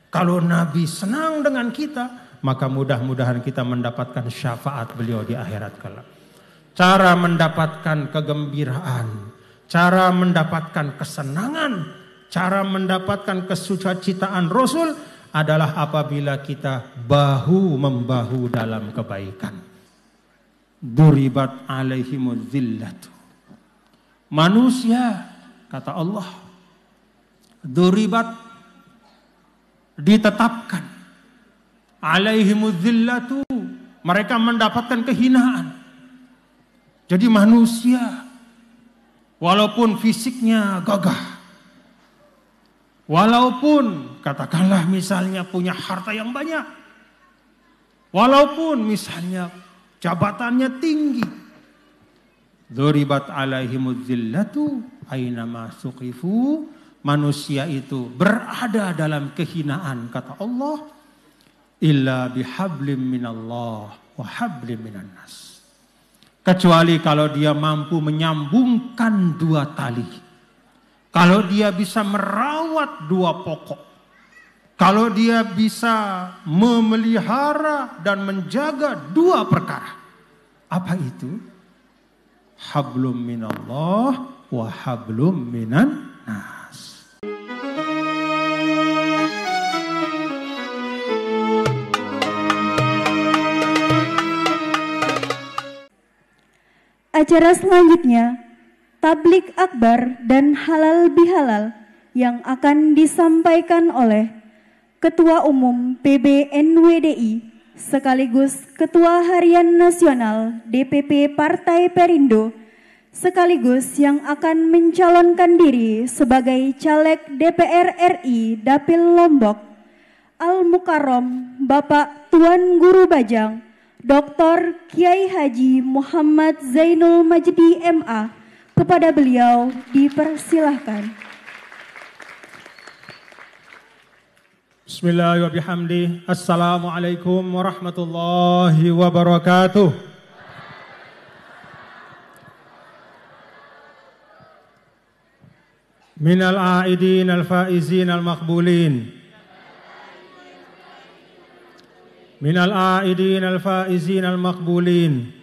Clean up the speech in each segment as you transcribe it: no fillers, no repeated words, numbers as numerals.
Kalau Nabi senang dengan kita, maka mudah-mudahan kita mendapatkan syafaat beliau di akhirat kelak. Cara mendapatkan kegembiraan, cara mendapatkan kesenangan, cara mendapatkan kesucitaan Rasul adalah apabila kita bahu-membahu dalam kebaikan. Duribat alaihimuz zillatu. Manusia, kata Allah, duribat, ditetapkan, alaihimuz zillatu, mereka mendapatkan kehinaan. Jadi manusia walaupun fisiknya gagah, walaupun katakanlah misalnya punya harta yang banyak, walaupun misalnya jabatannya tinggi, duribat alaihimuz zillatu ainama suqifu, manusia itu berada dalam kehinaan, kata Allah, illa bihablim minallah wa hablim minan nas. Kecuali kalau dia mampu menyambungkan dua tali. Kalau dia bisa merawat dua pokok. Kalau dia bisa memelihara dan menjaga dua perkara. Apa itu? Hablum minallah wa hablum minan nas. Acara selanjutnya, tablik akbar dan halal bihalal yang akan disampaikan oleh Ketua Umum PBNWDI sekaligus Ketua Harian Nasional DPP Partai Perindo sekaligus yang akan mencalonkan diri sebagai caleg DPR RI Dapil Lombok, Al-Mukarrom Bapak Tuan Guru Bajang Dr. Kiai Haji Muhammad Zainul Majdi MA. Kepada beliau dipersilahkan. Bismillahirrahmanirrahim. Assalamualaikum warahmatullahi wabarakatuh. Minal aidin al-faizin al-maqbulin. Minal aidin al-faizin al-maqbulin.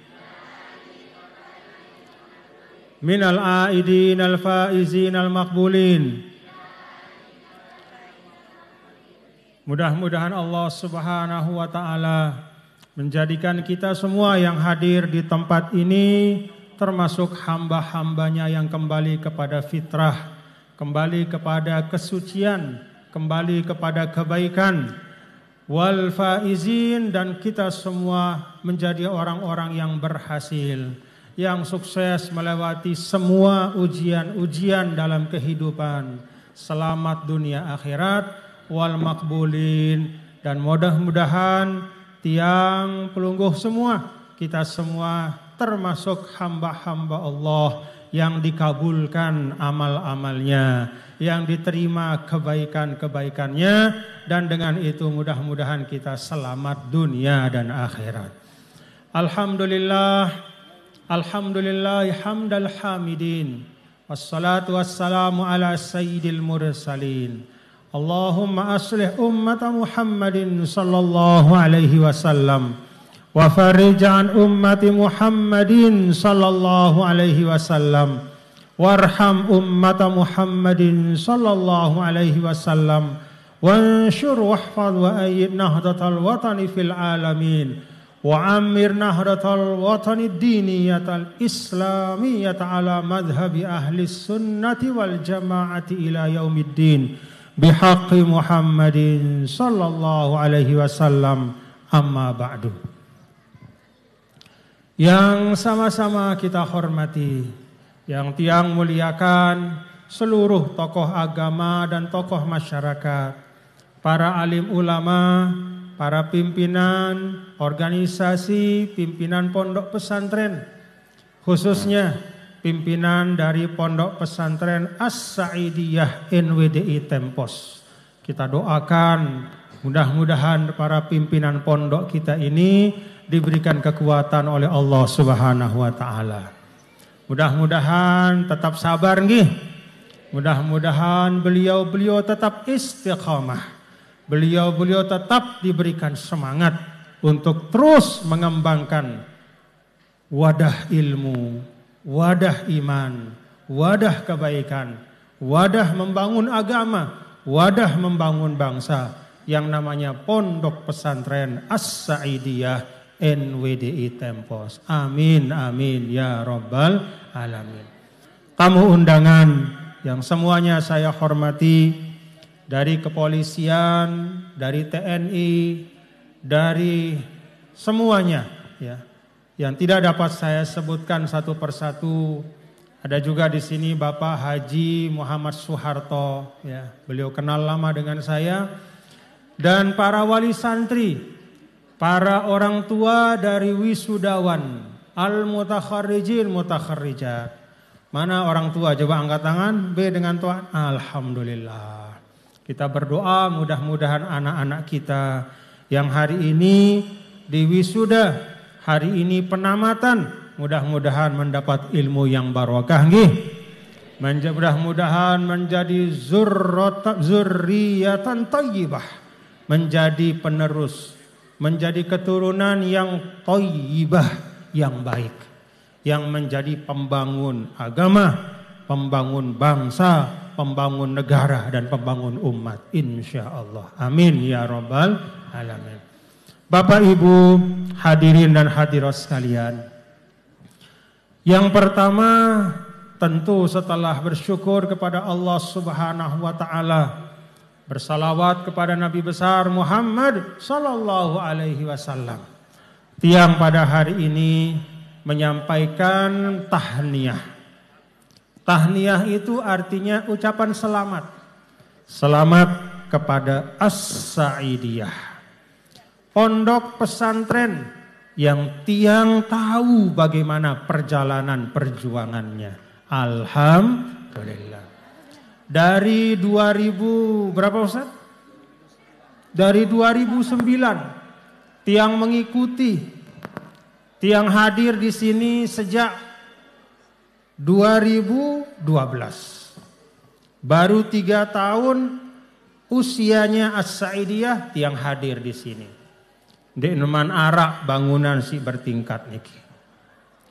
Minal aidin al-faizin al-maqbulin. Mudah-mudahan Allah Subhanahu wa taala menjadikan kita semua yang hadir di tempat ini termasuk hamba-hambanya yang kembali kepada fitrah, kembali kepada kesucian, kembali kepada kebaikan. Wal faizin, dan kita semua menjadi orang-orang yang berhasil, yang sukses melewati semua ujian-ujian dalam kehidupan. Selamat dunia akhirat, wal makbulin, dan mudah-mudahan tiang pelungguh semua, kita semua termasuk hamba-hamba Allah yang dikabulkan amal-amalnya, yang diterima kebaikan-kebaikannya, dan dengan itu mudah-mudahan kita selamat dunia dan akhirat. Alhamdulillah, alhamdulillah hamdal hamidin, wassalatu wassalamu ala sayyidil mursalin. Allahumma aslih ummata Muhammadin sallallahu alaihi wasallam wa farij an ummati Muhammadin sallallahu alaihi wasallam warham ummata Muhammadin sallallahu alaihi wasallam wanshur wahfaz wa ayyid nahdatal watani fil alamin wa amir nahdatal watani diniyatal islamiyata ala madhhabi ahli sunnati wal jamaati ila yaumiddin bihaqqi Muhammadin sallallahu alaihi wasallam. Amma ba'du. Yang sama-sama kita hormati, yang tiang muliakan seluruh tokoh agama dan tokoh masyarakat, para alim ulama, para pimpinan organisasi, pimpinan pondok pesantren, khususnya pimpinan dari pondok pesantren As-Sa'idiyah NWDI Tempos. Kita doakan mudah-mudahan para pimpinan pondok kita ini diberikan kekuatan oleh Allah Subhanahu wa taala. Mudah-mudahan tetap sabar nggih. Mudah-mudahan beliau-beliau tetap istiqamah beliau-beliau tetap diberikan semangat untuk terus mengembangkan wadah ilmu, wadah iman, wadah kebaikan, wadah membangun agama, wadah membangun bangsa yang namanya Pondok Pesantren As-Sa'idiyah NWDI Tempos. Amin, amin ya rabbal alamin. Tamu undangan yang semuanya saya hormati, dari kepolisian, dari TNI, dari semuanya ya, yang tidak dapat saya sebutkan satu persatu. Ada juga di sini Bapak Haji Muhammad Soeharto, ya, beliau kenal lama dengan saya, dan para wali santri, para orang tua dari wisudawan, al-mutakharrijin, mutakharrijat. Mana orang tua? Coba angkat tangan. B dengan Tuhan. Alhamdulillah. Kita berdoa mudah-mudahan anak-anak kita yang hari ini di wisuda, hari ini penamatan, mudah-mudahan mendapat ilmu yang barokah nggih. Mudah-mudahan menjadi zurriyatan thayyibah, menjadi penerus, menjadi keturunan yang thayyibah, yang baik, yang menjadi pembangun agama, pembangun bangsa, pembangun negara dan pembangun umat, insyaallah. Amin ya rabbal alamin. Bapak Ibu hadirin dan hadirat sekalian, yang pertama tentu setelah bersyukur kepada Allah Subhanahu wa taala, bersalawat kepada Nabi besar Muhammad sallallahu alaihi wasallam, tiang pada hari ini menyampaikan tahniyah. Tahniyah itu artinya ucapan selamat. Selamat kepada As-Sa'idiyah, pondok pesantren yang tiang tahu bagaimana perjalanan perjuangannya. Alhamdulillah. Dari 2000 berapa Ustaz? Dari 2009 tiang mengikuti, tiang hadir di sini sejak 2012. Baru 3 tahun usianya As-Sa'idiyah tiang hadir di sini. Di Numan Arak bangunan si bertingkat niki.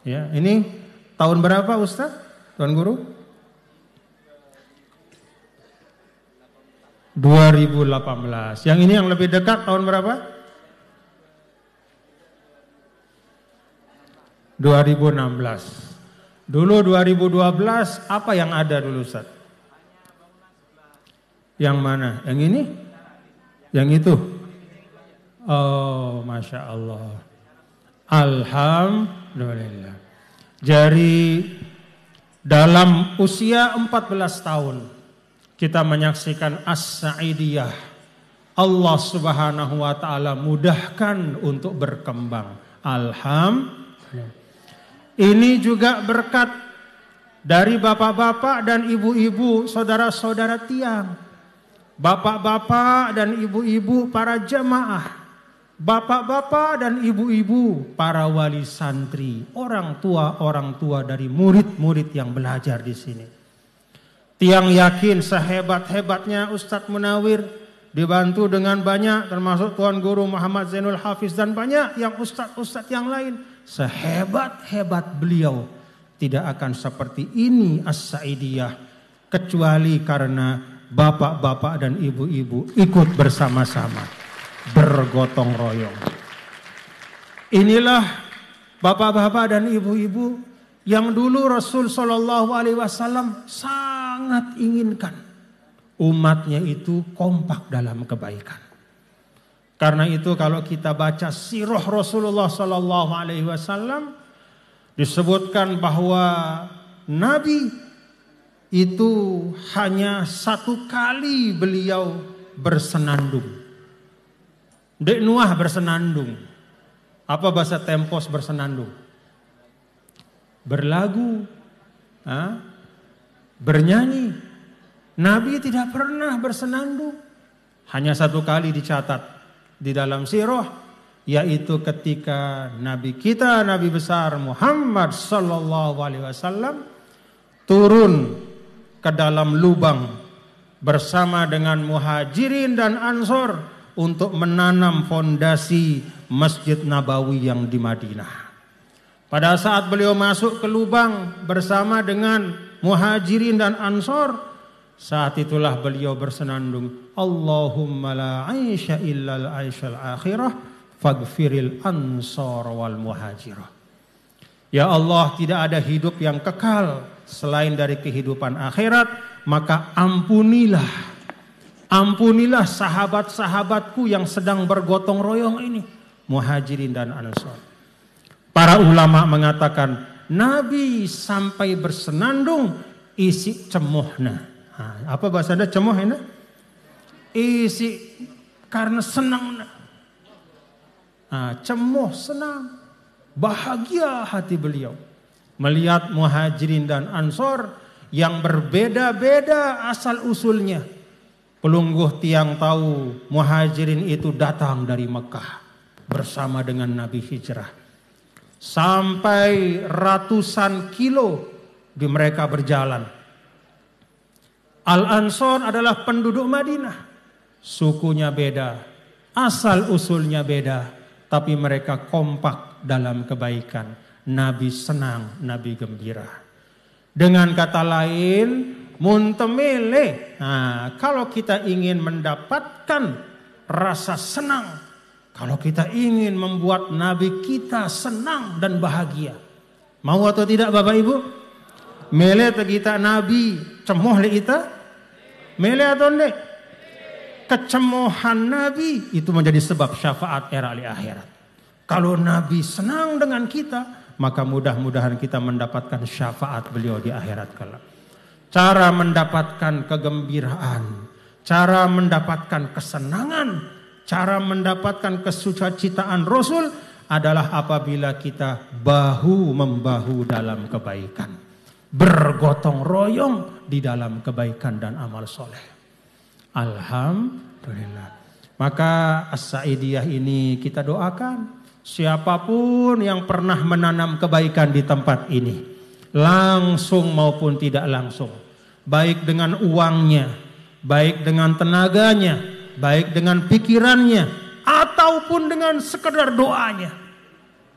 Ya, ini tahun berapa Ustaz? Tuan Guru? 2018. Yang ini yang lebih dekat tahun berapa? 2016. Dulu 2012 apa yang ada dulu Ustaz? Yang mana? Yang ini? Yang itu? Oh, Masya Allah. Alhamdulillah. Jadi dalam usia 14 tahun kita menyaksikan As-Sa'idiyah. Allah Subhanahu wa taala mudahkan untuk berkembang. Alhamdulillah. Ini juga berkat dari bapak-bapak dan ibu-ibu, saudara-saudara tiang. Bapak-bapak dan ibu-ibu para jemaah, bapak-bapak dan ibu-ibu para wali santri, orang tua dari murid-murid yang belajar di sini. Tiang yakin sehebat-hebatnya Ustadz Munawir, dibantu dengan banyak, termasuk Tuan Guru Muhammad Zainul Hafiz dan banyak yang ustadz-ustadz yang lain. Sehebat-hebat beliau tidak akan seperti ini As-Sa'idiyah, kecuali karena bapak-bapak dan ibu-ibu ikut bersama-sama, bergotong royong. Inilah bapak-bapak dan ibu-ibu yang dulu Rasul Shallallahu Alaihi Wasallam sangat inginkan umatnya itu kompak dalam kebaikan. Karena itu kalau kita baca sirah Rasulullah Sallallahu Alaihi Wasallam, disebutkan bahwa Nabi itu hanya 1 kali beliau bersenandung. Dek Nuah bersenandung. Apa bahasa Tempos bersenandung? Berlagu, bernyanyi. Nabi tidak pernah bersenandung. Hanya 1 kali dicatat di dalam sirah, yaitu ketika Nabi kita, Nabi besar Muhammad Sallallahu Alaihi Wasallam turun ke dalam lubang bersama dengan Muhajirin dan Ansor untuk menanam fondasi Masjid Nabawi yang di Madinah. Pada saat beliau masuk ke lubang bersama dengan Muhajirin dan Ansor, saat itulah beliau bersenandung, Allahumma la aisha illal aishal akhirah faghfiril ansor wal muhajirah. Ya Allah, tidak ada hidup yang kekal selain dari kehidupan akhirat, maka ampunilah sahabat-sahabatku yang sedang bergotong royong ini, Muhajirin dan Ansor. Para ulama mengatakan Nabi sampai bersenandung isi cemohna. Apa bahasa Anda cemoh ini? Isi karena senang. Cemoh, senang, bahagia hati beliau melihat Muhajirin dan Ansor yang berbeda-beda asal usulnya. Pelungguh tiang tahu Muhajirin itu datang dari Mekah bersama dengan Nabi hijrah. Sampai ratusan kilo di mereka berjalan. Al-Ansor adalah penduduk Madinah. Sukunya beda, asal usulnya beda, tapi mereka kompak dalam kebaikan. Nabi senang, Nabi gembira. Dengan kata lain, muntemele. Kalau kita ingin mendapatkan rasa senang, kalau kita ingin membuat Nabi kita senang dan bahagia, mau atau tidak Bapak Ibu? Mele kita Nabi cemoh le kita? Mele atau enggak? Kecemohan Nabi itu menjadi sebab syafaat era di akhirat. Kalau Nabi senang dengan kita, maka mudah-mudahan kita mendapatkan syafaat beliau di akhirat kelak. Cara mendapatkan kegembiraan, cara mendapatkan kesenangan, cara mendapatkan kesucitaan Rasul adalah apabila kita bahu-membahu dalam kebaikan, bergotong royong di dalam kebaikan dan amal soleh. Alhamdulillah. Maka As-Sa'idiyah ini kita doakan siapapun yang pernah menanam kebaikan di tempat ini, langsung maupun tidak langsung, baik dengan uangnya, baik dengan tenaganya, baik dengan pikirannya, ataupun dengan sekedar doanya.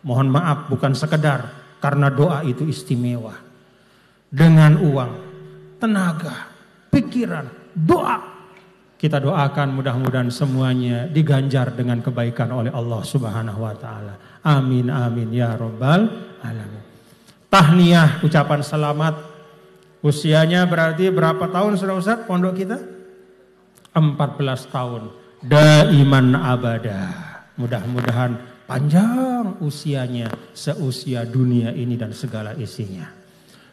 Mohon maaf, bukan sekedar, karena doa itu istimewa. Dengan uang, tenaga, pikiran, doa, kita doakan mudah-mudahan semuanya diganjar dengan kebaikan oleh Allah Subhanahu wa taala. Amin amin ya rabbal alamin. Tahniyah, ucapan selamat. Usianya berarti berapa tahun sudah Ustaz pondok kita? 14 tahun. Daiman abada. Mudah-mudahan panjang usianya seusia dunia ini dan segala isinya.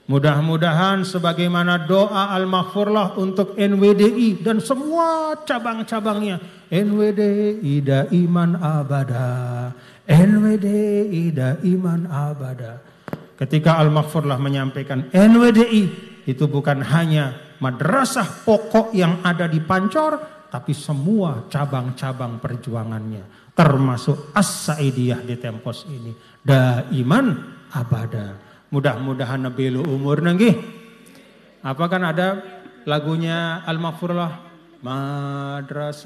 Mudah-mudahan sebagaimana doa Al-Maghfurlah untuk NWDI dan semua cabang-cabangnya. NWDI daiman abada. NWDI daiman abada. Ketika Al-Maghfurlah menyampaikan NWDI, itu bukan hanya madrasah pokok yang ada di Pancor, tapi semua cabang-cabang perjuangannya. Termasuk As-Sa'idiyah di Tempos ini. Daiman abada. Mudah-mudahan nabilu umur nggih. Apa kan ada lagunya Al-Maghfurlah, madrasahku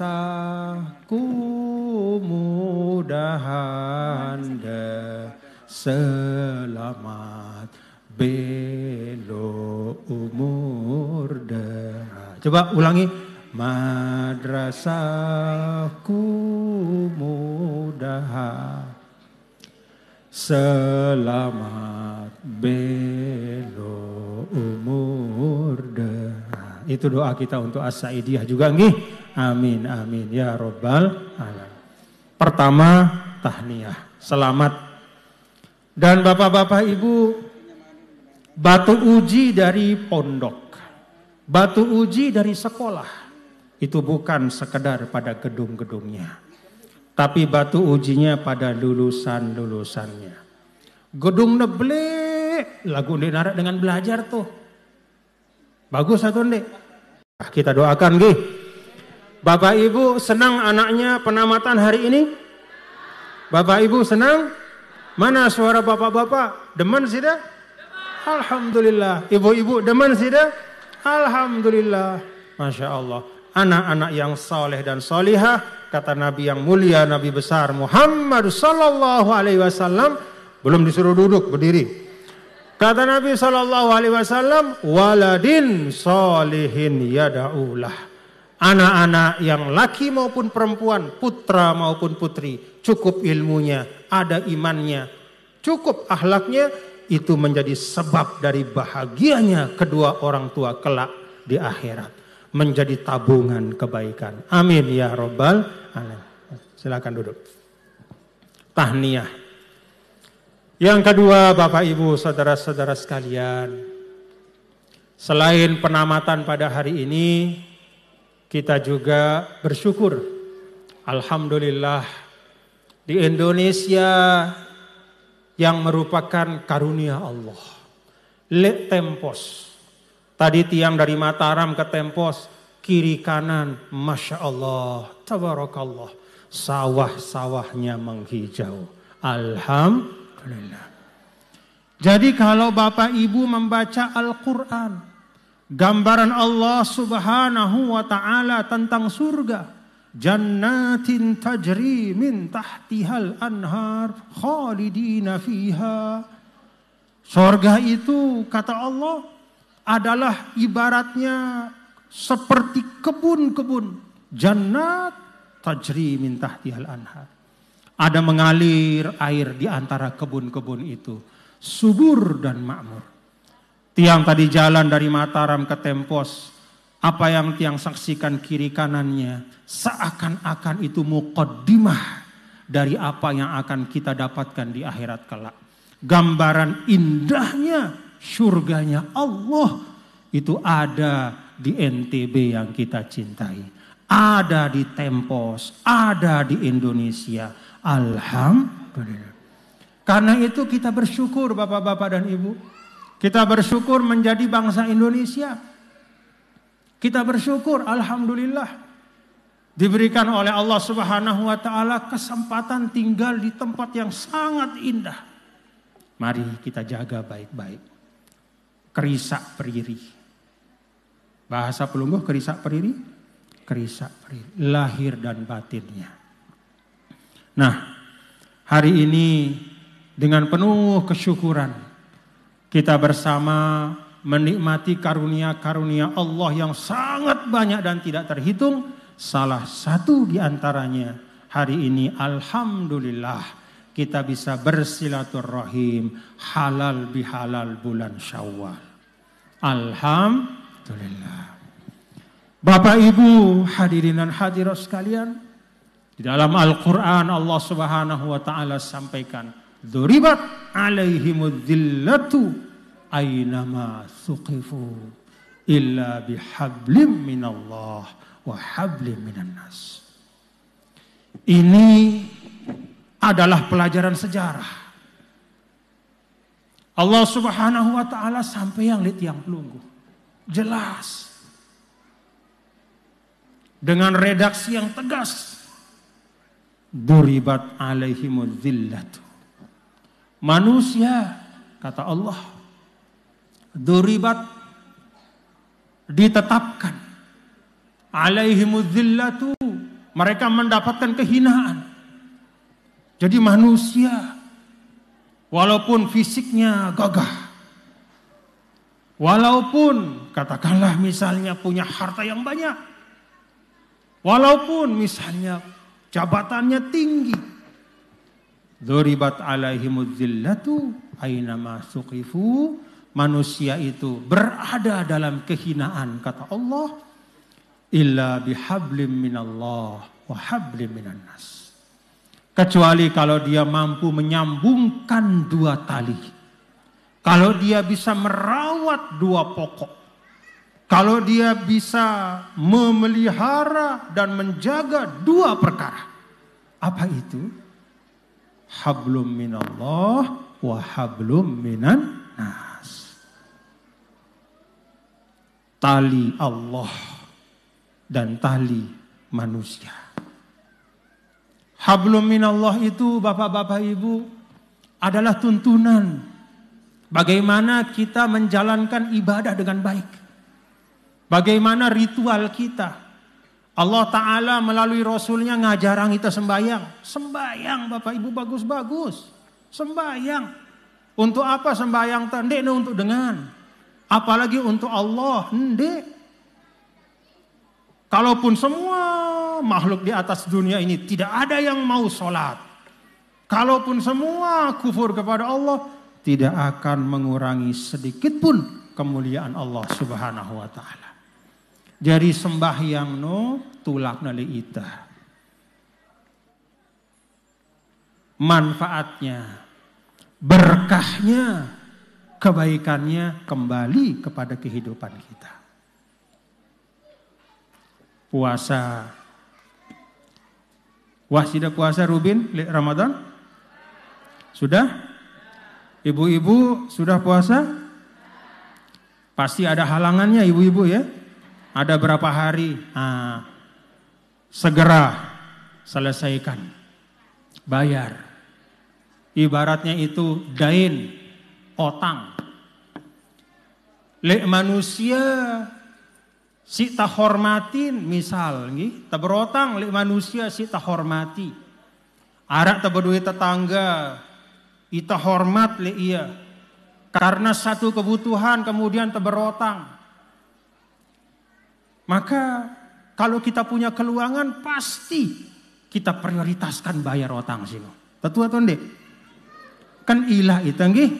mudahan selamat belo umur Coba ulangi. Madrasahku mudahan selamat belo umur Itu doa kita untuk As-Sa'idiyah juga nggih. Amin amin ya rabbal alamin. Pertama, tahniyah, selamat. Dan Bapak-bapak Ibu, batu uji dari pondok, batu uji dari sekolah, itu bukan sekedar pada gedung-gedungnya, tapi batu ujinya pada lulusan-lulusannya. Gedung neble, lagu narak dengan belajar tuh. Bagus atau ndek? Kita doakan nggih. Bapak Ibu senang anaknya penamatan hari ini? Bapak Ibu senang? Mana suara bapak-bapak? Demen sih dah? Alhamdulillah. Ibu-ibu demen sih dah? Alhamdulillah. Masya Allah. Anak-anak yang saleh dan solihah, kata Nabi yang mulia, Nabi besar Muhammad sallallahu alaihi wasallam, belum disuruh duduk, berdiri. Kata Nabi sallallahu alaihi wasallam, waladin solihin yada'ulah. Anak-anak yang laki maupun perempuan, putra maupun putri, cukup ilmunya, ada imannya, cukup akhlaknya, itu menjadi sebab dari bahagianya kedua orang tua kelak di akhirat. Menjadi tabungan kebaikan. Amin ya Rabbal alamin. Silakan duduk. Tahniyah. Yang kedua, Bapak Ibu, saudara-saudara sekalian, selain penamatan pada hari ini, kita juga bersyukur. Alhamdulillah, di Indonesia yang merupakan karunia Allah. Lek Tempos. Tadi tiang dari Mataram ke Tempos, kiri kanan, Masya Allah, tabarakallah, sawah-sawahnya menghijau. Alhamdulillah. Jadi kalau Bapak Ibu membaca Al-Quran, gambaran Allah subhanahu wa ta'ala tentang surga, jannatin tajri min tahtihal anhar, khalidina fiha. Surga itu, kata Allah, adalah ibaratnya seperti kebun-kebun. Jannat tajri min tahtihal anhar. Ada mengalir air di antara kebun-kebun itu. Subur dan makmur. Tiang tadi jalan dari Mataram ke Tempos. Apa yang tiang saksikan kiri kanannya, seakan-akan itu muqaddimah dari apa yang akan kita dapatkan di akhirat kelak. Gambaran indahnya surganya Allah itu ada di NTB yang kita cintai, ada di Tempos, ada di Indonesia. Alhamdulillah. Karena itu kita bersyukur Bapak-bapak dan Ibu. Kita bersyukur menjadi bangsa Indonesia. Kita bersyukur, alhamdulillah, diberikan oleh Allah Subhanahu wa taala kesempatan tinggal di tempat yang sangat indah. Mari kita jaga baik-baik. Kerisak periri. Bahasa Pelungguh kerisak periri, kerisak periri, lahir dan batinnya. Nah, hari ini dengan penuh kesyukuran kita bersama menikmati karunia-karunia Allah yang sangat banyak dan tidak terhitung. Salah satu di antaranya hari ini alhamdulillah kita bisa bersilaturahim halal bihalal bulan Syawal. Alhamdulillah. Bapak Ibu hadirin dan hadirat sekalian, di dalam Al-Quran Allah Subhanahu wa ta'ala sampaikan, "Dzuribat alaihimudz zillatu aynama suqifu illa bihablim minallah wa hablim minan nas." Ini adalah pelajaran sejarah. Allah Subhanahu wa ta'ala sampai yang lihat yang pelunggu. Jelas. Dengan redaksi yang tegas. Duribat alaihimuz zillatu. Manusia, kata Allah, duribat, ditetapkan. Alaihimuz zillatu, mereka mendapatkan kehinaan. Jadi manusia, walaupun fisiknya gagah, walaupun katakanlah misalnya punya harta yang banyak, walaupun misalnya jabatannya tinggi, dzuribat alaihimuz zillatu aynama suqifu, manusia itu berada dalam kehinaan, kata Allah, illa bihablim minallah wa hablim minan nas. Kecuali kalau dia mampu menyambungkan dua tali. Kalau dia bisa merawat dua pokok. Kalau dia bisa memelihara dan menjaga dua perkara. Apa itu? Hablum minallah wa hablum minan nas. Tali Allah dan tali manusia. Hablum minallah itu Bapak-bapak Ibu adalah tuntunan bagaimana kita menjalankan ibadah dengan baik. Bagaimana ritual kita. Allah Ta'ala melalui Rasulnya ngajarang kita sembahyang. Sembahyang Bapak Ibu bagus-bagus. Sembahyang. Untuk apa sembahyang? Ndek untuk dengan. Apalagi untuk Allah. Ndek. Kalaupun semua makhluk di atas dunia ini tidak ada yang mau sholat. Kalaupun semua kufur kepada Allah, tidak akan mengurangi sedikit pun kemuliaan Allah Subhanahu wa Ta'ala. Jadi sembahyang no tulak nali ita. Manfaatnya, berkahnya, kebaikannya kembali kepada kehidupan kita. Puasa. Wah, sudah puasa Rubin Ramadan? Sudah? Ibu-ibu sudah puasa? Pasti ada halangannya ibu-ibu ya. Ada berapa hari? Segera selesaikan. Bayar. Ibaratnya itu dain, otang. Lek manusia si tak hormatin misal, tak berotang lek manusia si tak hormati. Arak tak berdua tetangga, ita hormat lek iya. Karena satu kebutuhan kemudian tak berotang. Maka kalau kita punya keluangan pasti kita prioritaskan bayar otang sino. Tetu atau ndek? Kan ilah itu nggih.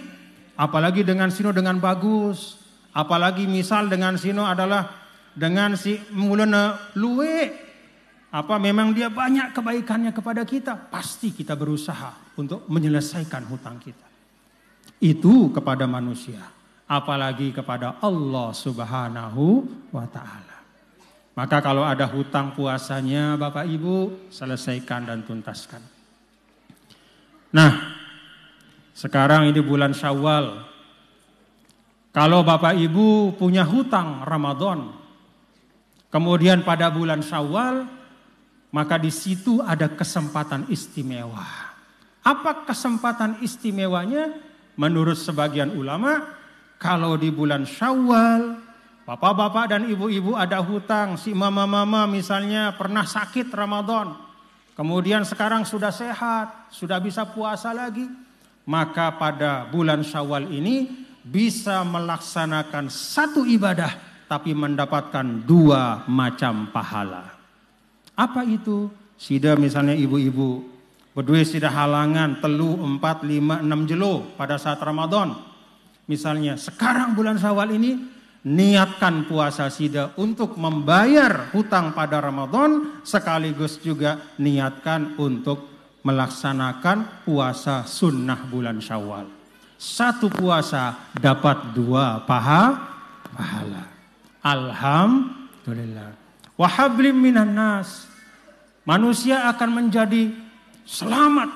Apalagi dengan sino dengan bagus. Apalagi misal dengan sino adalah dengan si mulana luwe. Apa memang dia banyak kebaikannya kepada kita. Pasti kita berusaha untuk menyelesaikan hutang kita. Itu kepada manusia. Apalagi kepada Allah Subhanahu wa Ta'ala. Maka kalau ada hutang puasanya Bapak Ibu selesaikan dan tuntaskan. Nah, sekarang ini bulan Syawal. Kalau Bapak Ibu punya hutang Ramadan, kemudian pada bulan Syawal, maka di situ ada kesempatan istimewa. Apa kesempatan istimewanya? Menurut sebagian ulama, kalau di bulan Syawal, bapak-bapak dan ibu-ibu ada hutang, si mama-mama misalnya pernah sakit Ramadan, kemudian sekarang sudah sehat, sudah bisa puasa lagi, maka pada bulan Syawal ini bisa melaksanakan satu ibadah tapi mendapatkan dua macam pahala. Apa itu? Sida misalnya ibu-ibu berdua sida halangan telu 4, 5, 6 jelo pada saat Ramadan. Misalnya sekarang bulan Syawal ini niatkan puasa sida untuk membayar hutang pada Ramadan, sekaligus juga niatkan untuk melaksanakan puasa sunnah bulan Syawal. Satu puasa dapat dua pahala. Alhamdulillah. Wa hablim minan nas. Manusia akan menjadi selamat.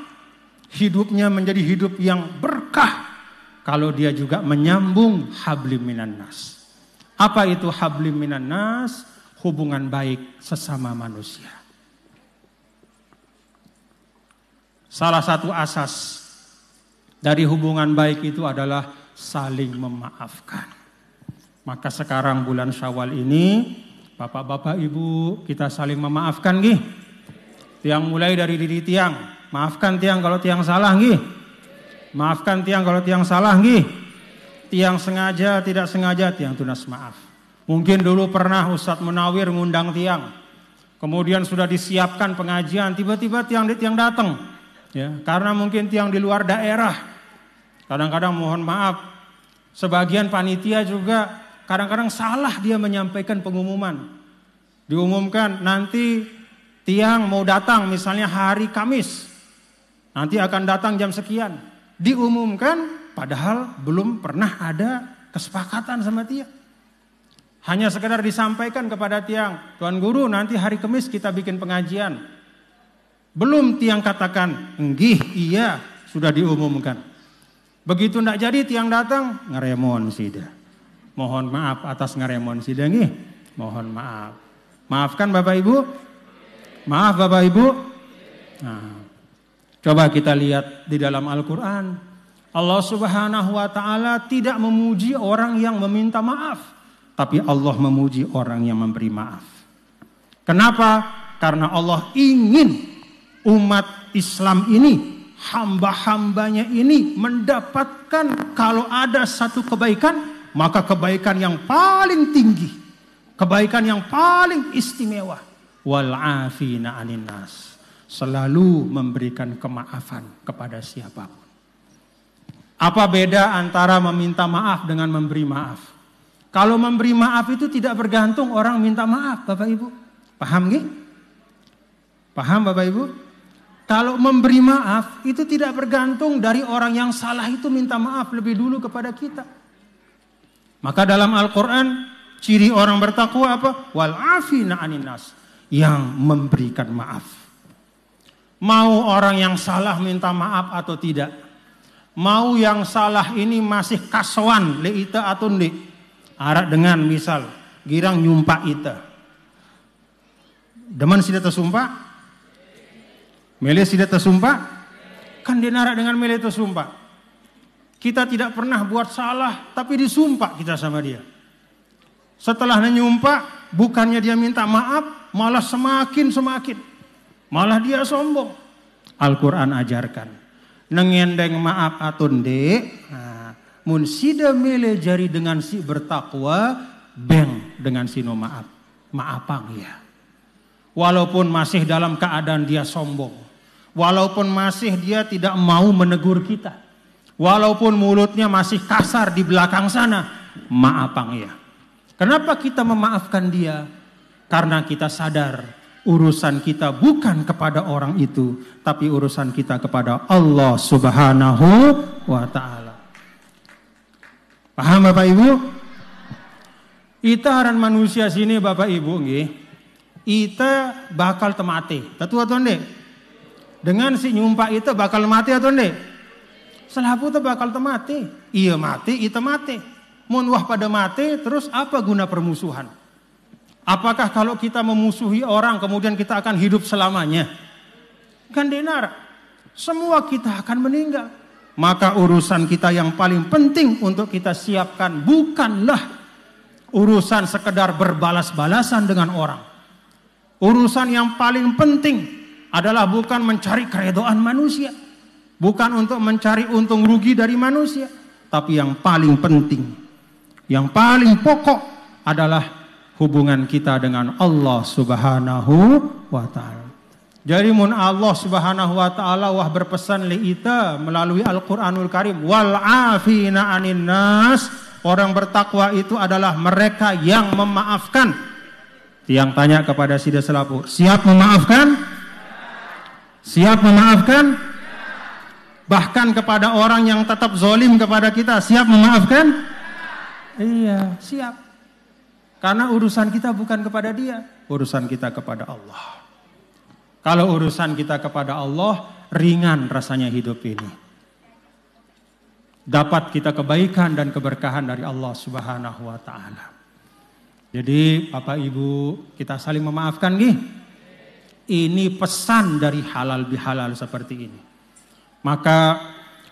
Hidupnya menjadi hidup yang berkah kalau dia juga menyambung hablim minan nas. Apa itu hablim minan nas? Hubungan baik sesama manusia. Salah satu asas dari hubungan baik itu adalah saling memaafkan. Maka sekarang bulan Syawal ini, bapak-bapak ibu kita saling memaafkan gih. Tiang mulai dari diri tiang, maafkan tiang kalau tiang salah gih. Maafkan tiang kalau tiang salah gih. Tiang sengaja, tidak sengaja, tiang tunas maaf. Mungkin dulu pernah Ustadz Munawir ngundang tiang. Kemudian sudah disiapkan pengajian, tiba-tiba tiang datang. Ya, karena mungkin tiang di luar daerah. Kadang-kadang mohon maaf. Sebagian panitia juga kadang-kadang salah dia menyampaikan pengumuman. Diumumkan nanti tiang mau datang misalnya hari Kamis. Nanti akan datang jam sekian. Diumumkan padahal belum pernah ada kesepakatan sama tiang. Hanya sekedar disampaikan kepada tiang, Tuan Guru nanti hari Kamis kita bikin pengajian. Belum tiang katakan, enggih iya sudah diumumkan. Begitu ndak jadi tiang datang, ngeremon sida. Mohon maaf atas ngeremon sida nggih. Mohon maaf. Maafkan Bapak Ibu? Maaf Bapak Ibu? Nah, coba kita lihat di dalam Al-Quran. Allah Subhanahu wa Ta'ala tidak memuji orang yang meminta maaf. Tapi Allah memuji orang yang memberi maaf. Kenapa? Karena Allah ingin umat Islam ini, hamba-hambanya ini mendapatkan kalau ada satu kebaikan, maka kebaikan yang paling tinggi, kebaikan yang paling istimewa. Wal afina 'anin nas. Selalu memberikan kemaafan kepada siapapun. Apa beda antara meminta maaf dengan memberi maaf? Kalau memberi maaf itu tidak bergantung orang minta maaf, Bapak Ibu. Paham nggih? Paham Bapak Ibu? Kalau memberi maaf itu tidak bergantung dari orang yang salah itu minta maaf lebih dulu kepada kita. Maka dalam Al-Quran ciri orang bertakwa apa? Wal afina 'anin nas, yang memberikan maaf. Mau orang yang salah minta maaf atau tidak, mau yang salah ini masih kaswan le ita atau ndik, arak dengan misal girang nyumpak ita, deman sudah tersumpak, mele sudah tersumpak, kan dia narak dengan mele tersumpak. Kita tidak pernah buat salah, tapi disumpah kita sama dia. Setelah nyumpak, bukannya dia minta maaf, malah semakin, malah dia sombong. Al-Quran ajarkan, nengendeng maaf atau ndek, mun sida mele jari dengan si bertakwa, beng dengan si no maaf, maafang ya. Walaupun masih dalam keadaan dia sombong, walaupun masih dia tidak mau menegur kita, walaupun mulutnya masih kasar di belakang sana, maafang ya. Kenapa kita memaafkan dia? Karena kita sadar urusan kita bukan kepada orang itu, tapi urusan kita kepada Allah Subhanahu wa ta'ala. Paham Bapak Ibu? Ita aran manusia sini Bapak Ibu nggih. Ita bakal temati. Tentu atau ndek? Dengan si nyumpah ita bakal mati atau ndek? Selapu ita bakal temati. Iya mati, ita mati. Mun wah pada mati, terus apa guna permusuhan? Apakah kalau kita memusuhi orang kemudian kita akan hidup selamanya? Kan denar. Semua kita akan meninggal. Maka urusan kita yang paling penting untuk kita siapkan bukanlah urusan sekedar berbalas-balasan dengan orang. Urusan yang paling penting adalah bukan mencari keredoan manusia, bukan untuk mencari untung rugi dari manusia, tapi yang paling penting, yang paling pokok adalah hubungan kita dengan Allah Subhanahu wa ta'ala. Jadi mun Allah Subhanahu wa ta'ala wah berpesan li ita melalui Al-Qur'anul Karim, wal afina 'anin nas, orang bertakwa itu adalah mereka yang memaafkan. Tiang tanya kepada Sida Selapu, siap memaafkan? Siap memaafkan? Bahkan kepada orang yang tetap zolim kepada kita, siap memaafkan? Iya, siap. Karena urusan kita bukan kepada dia, urusan kita kepada Allah. Kalau urusan kita kepada Allah, ringan rasanya hidup ini. Dapat kita kebaikan dan keberkahan dari Allah Subhanahu wa ta'ala. Jadi Bapak Ibu, kita saling memaafkan nggih. Ini pesan dari halal bihalal seperti ini. Maka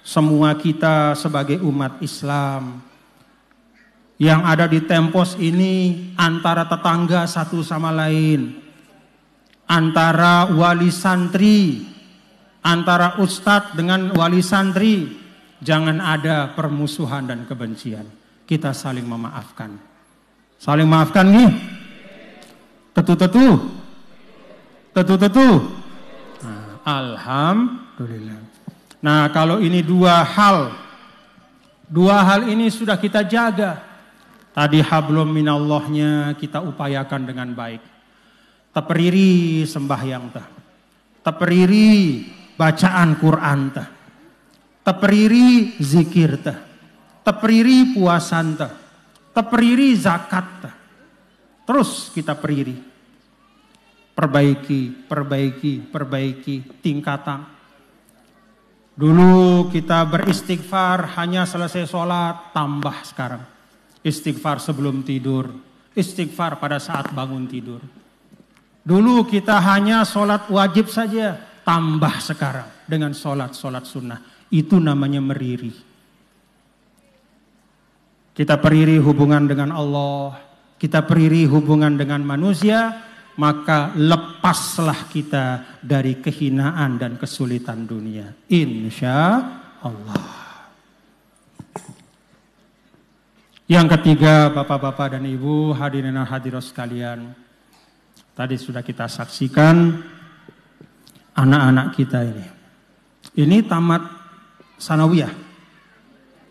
semua kita sebagai umat Islam yang ada di Tempos ini, antara tetangga satu sama lain, antara wali santri, antara ustadz dengan wali santri, jangan ada permusuhan dan kebencian. Kita saling memaafkan. Saling maafkan nih. Tetu-tetu. Nah, alhamdulillah. Nah, kalau ini dua hal ini sudah kita jaga. Tadi hablum minallahnya kita upayakan dengan baik. Teperiri sembahyang tah. Teperiri bacaan Quran tah. Teperiri zikir tah. Teperiri puasan tah. Teperiri zakat tah. Terus kita periri. Perbaiki tingkatan. Dulu kita beristighfar hanya selesai sholat, tambah sekarang. Istighfar sebelum tidur, istighfar pada saat bangun tidur. Dulu kita hanya sholat wajib saja, tambah sekarang dengan sholat sunnah. Itu namanya meriri. Kita periri hubungan dengan Allah, kita beri hubungan dengan manusia, maka lepaslah kita dari kehinaan dan kesulitan dunia. Insya Allah. Yang ketiga, Bapak-bapak dan Ibu, hadirin dan hadirat sekalian, tadi sudah kita saksikan anak-anak kita ini. Ini tamat sanawiyah.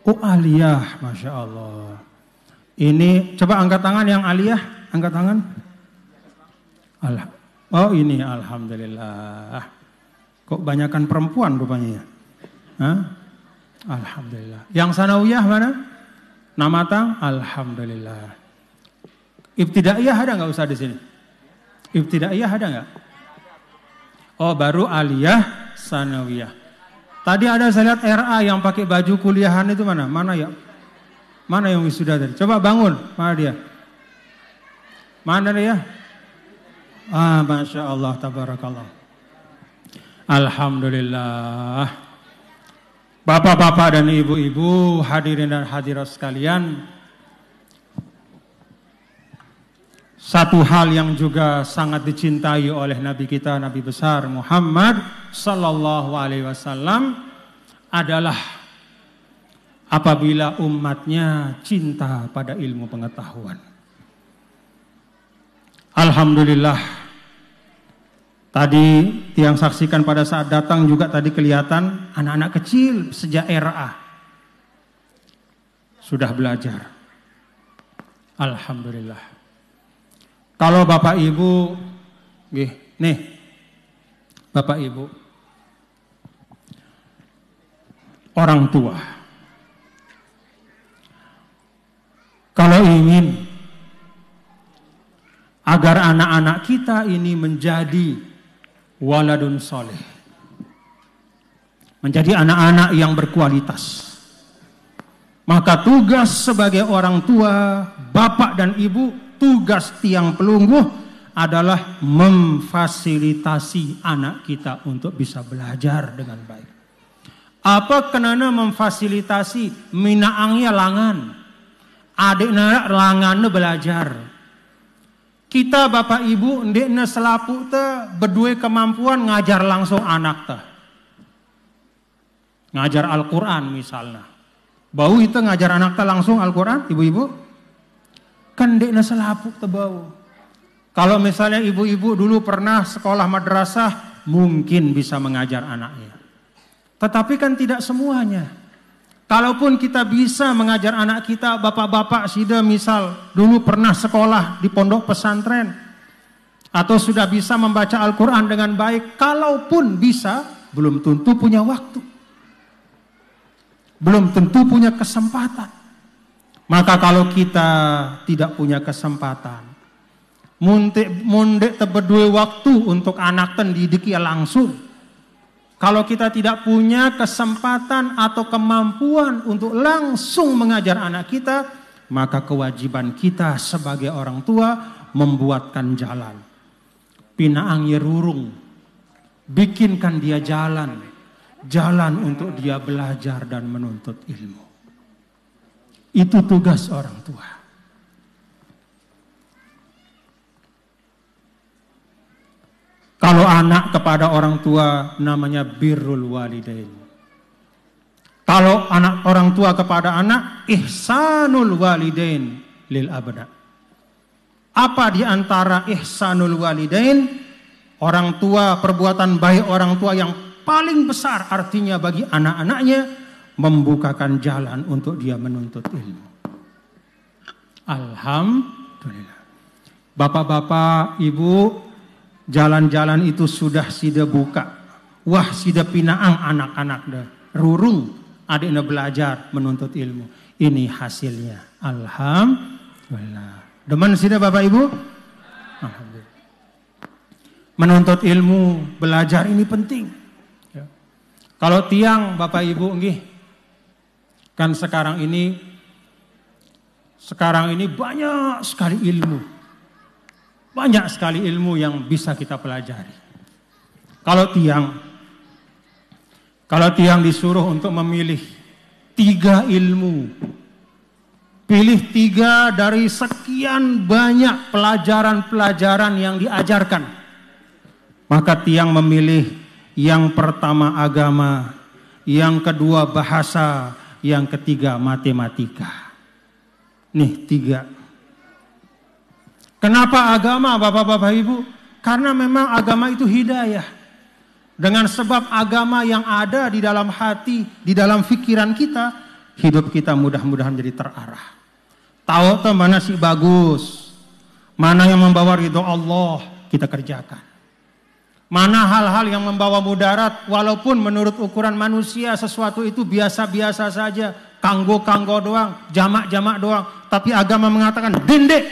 Oh, aliyah, Masya Allah. Ini, coba angkat tangan yang aliyah, angkat tangan. Oh ini, alhamdulillah. Kok banyakan perempuan rupanya ya? Hah? Alhamdulillah. Yang sanawiyah mana? Nama tang? Alhamdulillah. Ibtidaiyah ada nggak usah di sini? Ibtidaiyah ada nggak? Oh baru aliyah, sanawiyah. Tadi ada saya lihat RA yang pakai baju kuliahan itu mana? Mana ya? Mana yang wisuda tadi? Coba bangun. Mana dia? Mana dia? Ah, Masya Allah, tabarakallah. Alhamdulillah. Bapak-bapak dan ibu-ibu, hadirin dan hadirat sekalian, satu hal yang juga sangat dicintai oleh Nabi kita, Nabi besar Muhammad Sallallahu Alaihi Wasallam adalah apabila umatnya cinta pada ilmu pengetahuan. Alhamdulillah. Tadi yang saksikan pada saat datang juga tadi kelihatan anak-anak kecil sejak RA sudah belajar. Alhamdulillah. Kalau Bapak Ibu, nih Bapak Ibu, orang tua, kalau ingin agar anak-anak kita ini menjadi waladun soleh, menjadi anak-anak yang berkualitas, maka tugas sebagai orang tua, bapak dan ibu, tugas tiang pelungguh adalah memfasilitasi anak kita untuk bisa belajar dengan baik. Apa kenana memfasilitasi? Minaangnya langan, adiknya langannya belajar. Kita bapak ibu ndekna selapu teh berdua kemampuan ngajar langsung anak teh. Ngajar Al-Quran misalnya. Bau itu ngajar anak teh langsung Al-Quran, ibu-ibu? Kan ndekna selapu teh bau. Kalau misalnya ibu-ibu dulu pernah sekolah madrasah, mungkin bisa mengajar anaknya. Tetapi kan tidak semuanya. Kalaupun kita bisa mengajar anak kita, bapak-bapak sida misal dulu pernah sekolah di pondok pesantren atau sudah bisa membaca Al-Quran dengan baik, kalaupun bisa, belum tentu punya waktu, belum tentu punya kesempatan. Maka kalau kita tidak punya kesempatan, mundek tebedue waktu untuk anak tendidik ya langsung. Kalau kita tidak punya kesempatan atau kemampuan untuk langsung mengajar anak kita, maka kewajiban kita sebagai orang tua membuatkan jalan. Pinaang yerurung, bikinkan dia jalan untuk dia belajar dan menuntut ilmu. Itu tugas orang tua. Kalau anak kepada orang tua namanya birrul walidain. Kalau anak orang tua kepada anak ihsanul walidain lil abna. Apa di antara ihsanul walidain? Orang tua, perbuatan baik orang tua yang paling besar artinya bagi anak-anaknya membukakan jalan untuk dia menuntut ilmu. Alhamdulillah. Bapak-bapak, ibu, jalan-jalan itu sudah sida buka. Wah sida pinaang anak-anak dah. Rurung adiknya belajar menuntut ilmu. Ini hasilnya. Alhamdulillah. Demen sida bapak ibu? Alhamdulillah. Menuntut ilmu, belajar ini penting. Ya. Kalau tiang bapak ibu nggih, kan sekarang ini banyak sekali ilmu. Banyak sekali ilmu yang bisa kita pelajari. Kalau tiang disuruh untuk memilih 3 ilmu Pilih 3 dari sekian banyak pelajaran-pelajaran yang diajarkan. Maka Tiang memilih yang pertama agama, yang kedua bahasa, yang ketiga matematika. Nih 3. Kenapa agama, Bapak-bapak Ibu? Karena memang agama itu hidayah. Dengan sebab agama yang ada di dalam hati, di dalam pikiran kita, hidup kita mudah-mudahan jadi terarah. Tahu tuh mana sih bagus, mana yang membawa ridho Allah, kita kerjakan. Mana hal-hal yang membawa mudarat, walaupun menurut ukuran manusia sesuatu itu biasa-biasa saja, kanggo-kanggo doang, jamak-jamak doang. Tapi agama mengatakan dendek,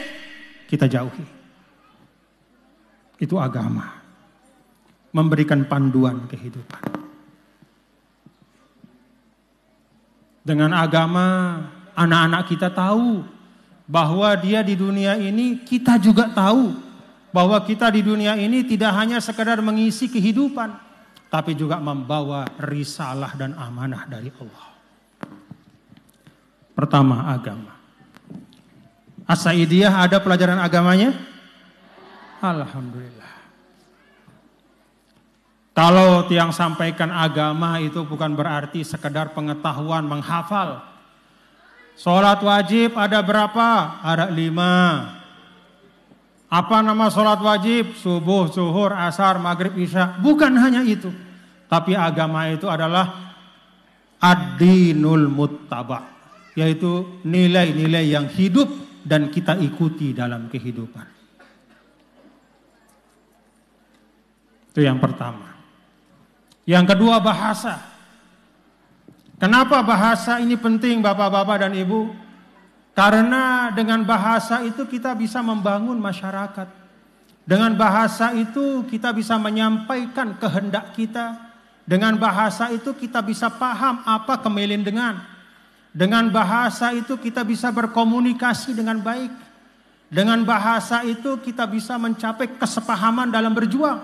kita jauhi. Itu agama, memberikan panduan kehidupan. Dengan agama, anak-anak kita tahu bahwa dia di dunia ini, kita juga tahu bahwa kita di dunia ini tidak hanya sekedar mengisi kehidupan, tapi juga membawa risalah dan amanah dari Allah. Pertama, agama. As-Saidiyah ada pelajaran agamanya? Alhamdulillah. Kalau Tiang sampaikan agama itu bukan berarti sekedar pengetahuan menghafal. Sholat wajib ada berapa? Ada 5. Apa nama sholat wajib? Subuh, zuhur, asar, maghrib, isya. Bukan hanya itu. Tapi agama itu adalah ad-dinul muttaba. Yaitu nilai-nilai yang hidup dan kita ikuti dalam kehidupan. Itu yang pertama. Yang kedua, bahasa. Kenapa bahasa ini penting Bapak-bapak dan Ibu? Karena dengan bahasa itu kita bisa membangun masyarakat. Dengan bahasa itu kita bisa menyampaikan kehendak kita. Dengan bahasa itu kita bisa paham apa kemilindengan. Dengan bahasa itu kita bisa berkomunikasi dengan baik. Dengan bahasa itu kita bisa mencapai kesepahaman dalam berjuang.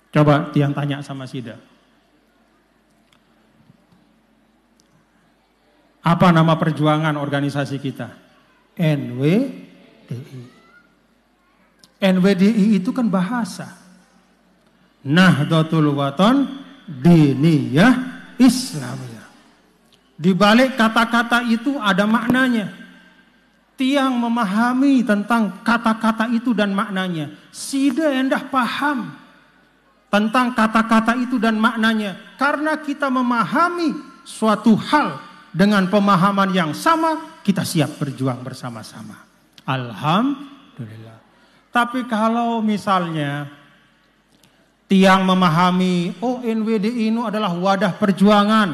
Coba Tiang tanya sama Sida. Apa nama perjuangan organisasi kita? NWDI. NWDI itu kan bahasa. Nahdlatul Wathon Diniyah Islamiyah. Di balik kata-kata itu ada maknanya. Tiang memahami tentang kata-kata itu dan maknanya. Sida endah paham tentang kata-kata itu dan maknanya. Karena kita memahami suatu hal dengan pemahaman yang sama, kita siap berjuang bersama-sama. Alhamdulillah. Tapi kalau misalnya Tiang memahami, oh NWDI ini adalah wadah perjuangan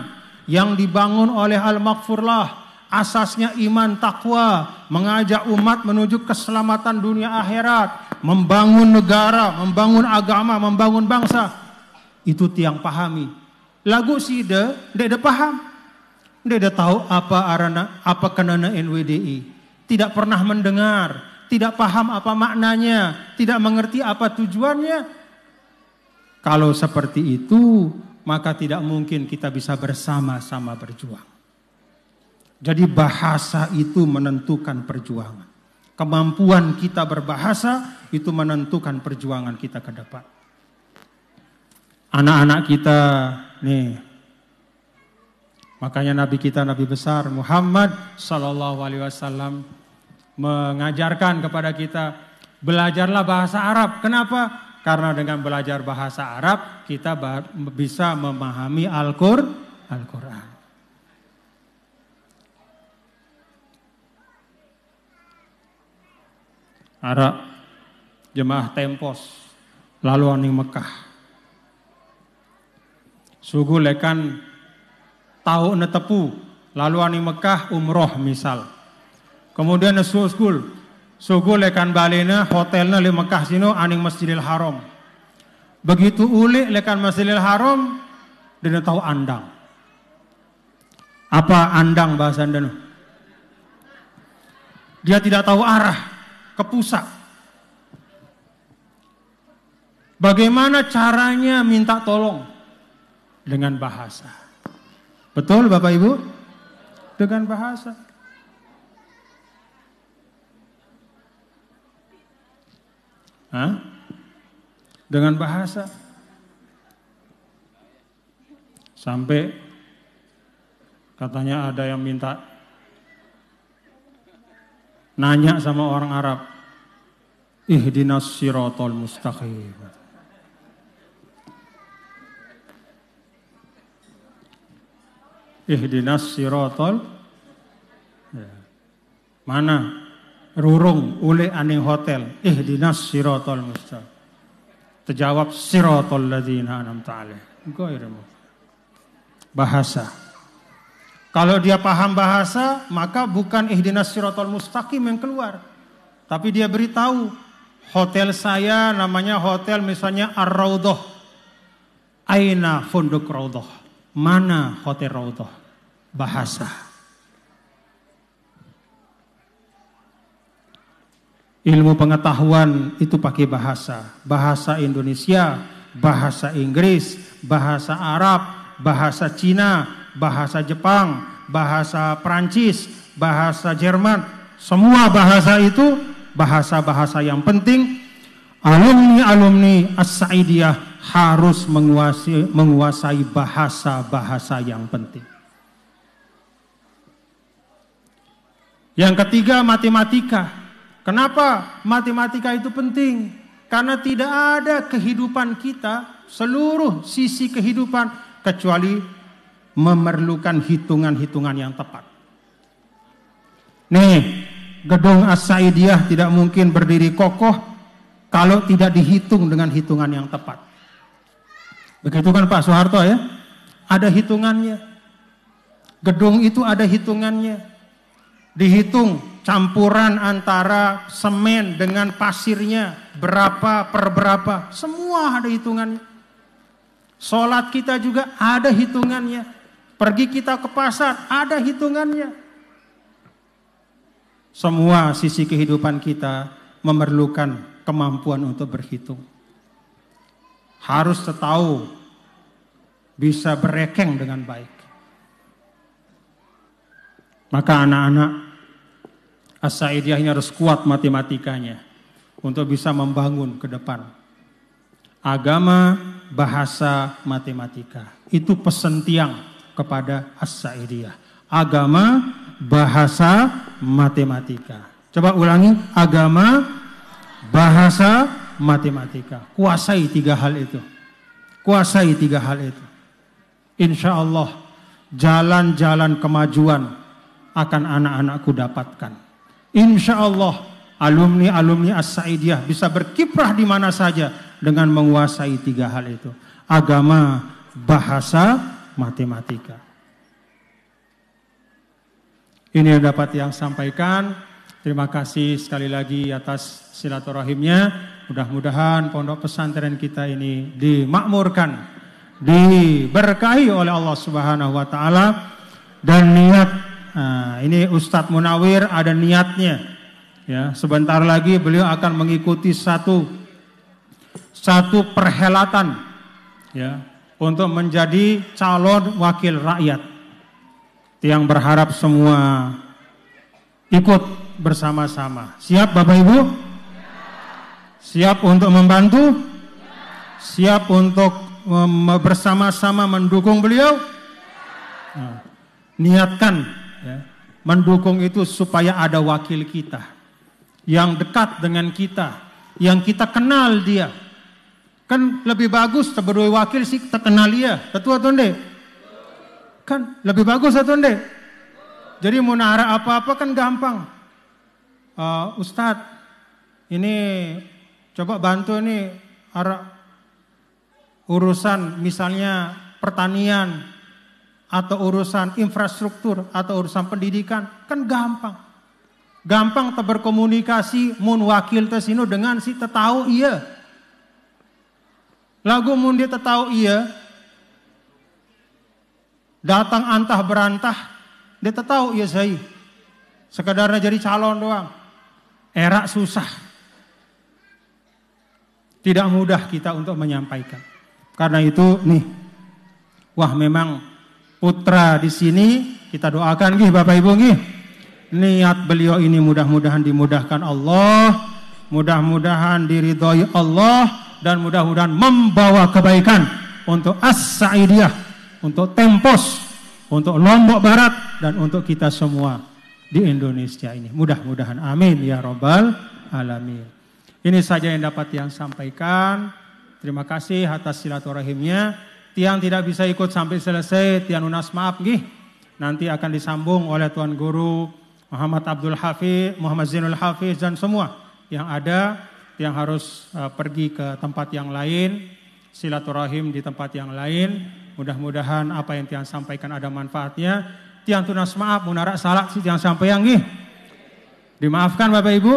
yang dibangun oleh Al-Maghfurlah, asasnya iman takwa, mengajak umat menuju keselamatan dunia akhirat, membangun negara, membangun agama, membangun bangsa. Itu Tiang pahami. Lagu Sida, dia paham. Dia tidak tahu apa kenana NWDI. Tidak pernah mendengar, tidak paham apa maknanya, tidak mengerti apa tujuannya. Kalau seperti itu, maka tidak mungkin kita bisa bersama-sama berjuang. Jadi bahasa itu menentukan perjuangan. Kemampuan kita berbahasa itu menentukan perjuangan kita ke depan. Anak-anak kita nih, makanya Nabi kita, Nabi besar Muhammad Sallallahu Alaihi Wasallam mengajarkan kepada kita, belajarlah bahasa Arab. Kenapa? Karena dengan belajar bahasa Arab kita bisa memahami Al-Quran. Arab jemaah Tempos lalu aning Mekah. Sugu lekan tahu netepu lalu aning Mekah umroh misal. Kemudian sugu lekan balena hotelnya di Mekah sino aning Masjidil Haram. Begitu ulik lekan Masjidil Haram dia tahu andang. Apa andang bahasa Anda? Dia tidak tahu arah ke pusat. Bagaimana caranya minta tolong? Dengan bahasa. Betul Bapak Ibu? Dengan bahasa. Hah? Dengan bahasa. Sampai katanya ada yang minta nanya sama orang Arab, ihdinas siratal mustaqim. Ihdinas siratal, mana rurung ule aning hotel, ihdinas siratal mustaqim. Terjawab siratal ladzina an'amta alaihim. Bahasa. Kalau dia paham bahasa, maka bukan ihdinas siratal mustaqim yang keluar, tapi dia beritahu, hotel saya namanya hotel misalnya Ar-Raudhah. Aina Funduk Raudhah? Mana hotel Raudhah? Bahasa. Ilmu pengetahuan itu pakai bahasa. Bahasa Indonesia, bahasa Inggris, bahasa Arab, bahasa Cina, bahasa Jepang, bahasa Perancis, bahasa Jerman. Semua bahasa itu bahasa-bahasa yang penting. Alumni-alumni As-Sa'idiyah harus menguasai bahasa-bahasa yang penting. Yang ketiga, matematika. Kenapa matematika itu penting? Karena tidak ada kehidupan kita, seluruh sisi kehidupan, kecuali memerlukan hitungan-hitungan yang tepat. Nih, gedung As-Sa'idiyah tidak mungkin berdiri kokoh kalau tidak dihitung dengan hitungan yang tepat. Begitu kan Pak Soeharto ya? Ada hitungannya. Gedung itu ada hitungannya. Dihitung campuran antara semen dengan pasirnya, berapa per berapa. Semua ada hitungannya. Sholat kita juga ada hitungannya. Pergi kita ke pasar, ada hitungannya. Semua sisi kehidupan kita memerlukan kemampuan untuk berhitung. Harus tahu, bisa berekeng dengan baik. Maka anak-anak As-Sa'idiyah ini harus kuat matematikanya untuk bisa membangun ke depan. Agama, bahasa, matematika. Itu pesan tiang kepada As-Sa'idiyah. Agama, bahasa, matematika. Coba ulangi, agama, bahasa, matematika. Kuasai 3 hal itu. Kuasai 3 hal itu. Insya Allah jalan-jalan kemajuan akan anak-anakku dapatkan. Insya Allah alumni-alumni As-Sa'idiyah bisa berkiprah di mana saja dengan menguasai 3 hal itu. Agama, bahasa, matematika. Ini yang dapat yang sampaikan. Terima kasih sekali lagi atas silaturahimnya. Mudah-mudahan pondok pesantren kita ini dimakmurkan, diberkahi oleh Allah Subhanahu wa taala, dan niat ini Ustadz Munawir ada niatnya. Ya, sebentar lagi beliau akan mengikuti satu perhelatan ya untuk menjadi calon wakil rakyat. Yang berharap semua ikut bersama-sama. Siap Bapak Ibu? Siap untuk membantu? Siap untuk bersama-sama mendukung beliau? Nah, niatkan ya, mendukung itu supaya ada wakil kita yang dekat dengan kita, yang kita kenal dia. Kan lebih bagus sebagai wakil sih kita kenal dia. Betul atau enggak? Kan lebih bagus atau enggak? Jadi mau nara apa-apa kan gampang. Ustadz, ini coba bantu nih urusan misalnya pertanian atau urusan infrastruktur atau urusan pendidikan, kan gampang. Gampang berkomunikasi mun wakil tesino dengan si tetau iya. Lagu mun dia tetau iya, datang antah berantah, dia tetau iya saya. Sekedarnya jadi calon doang. Era susah. Tidak mudah kita untuk menyampaikan. Karena itu nih, wah memang putra di sini, kita doakan nggih Bapak Ibu nggih. Niat beliau ini mudah-mudahan dimudahkan Allah, mudah-mudahan diridhoi Allah, dan mudah-mudahan membawa kebaikan untuk As-Sa'idiyah, untuk Tempos, untuk Lombok Barat, dan untuk kita semua di Indonesia ini. Mudah-mudahan amin ya rabbal alamin. Ini saja yang dapat yang sampaikan. Terima kasih atas silaturahimnya. Tiang tidak bisa ikut sampai selesai, tiang lunas maaf nggih. Nanti akan disambung oleh Tuan Guru Muhammad Abdul Hafiz, Muhammad Zainul Hafiz, dan semua yang ada, yang harus pergi ke tempat yang lain, silaturahim di tempat yang lain. Mudah-mudahan apa yang tiang sampaikan ada manfaatnya. Tiang tunas maaf, munarak salah si tiang sampaian nggih. Dimaafkan Bapak Ibu.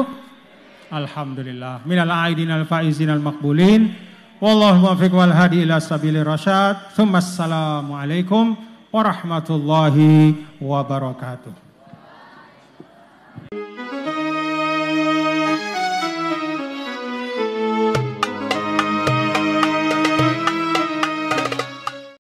Alhamdulillah. Minal aidin al faizin al maqbulin. Wallahu muwaffiq wal hadi ila sabilir rasyad. Assalamualaikum warahmatullahi wabarakatuh.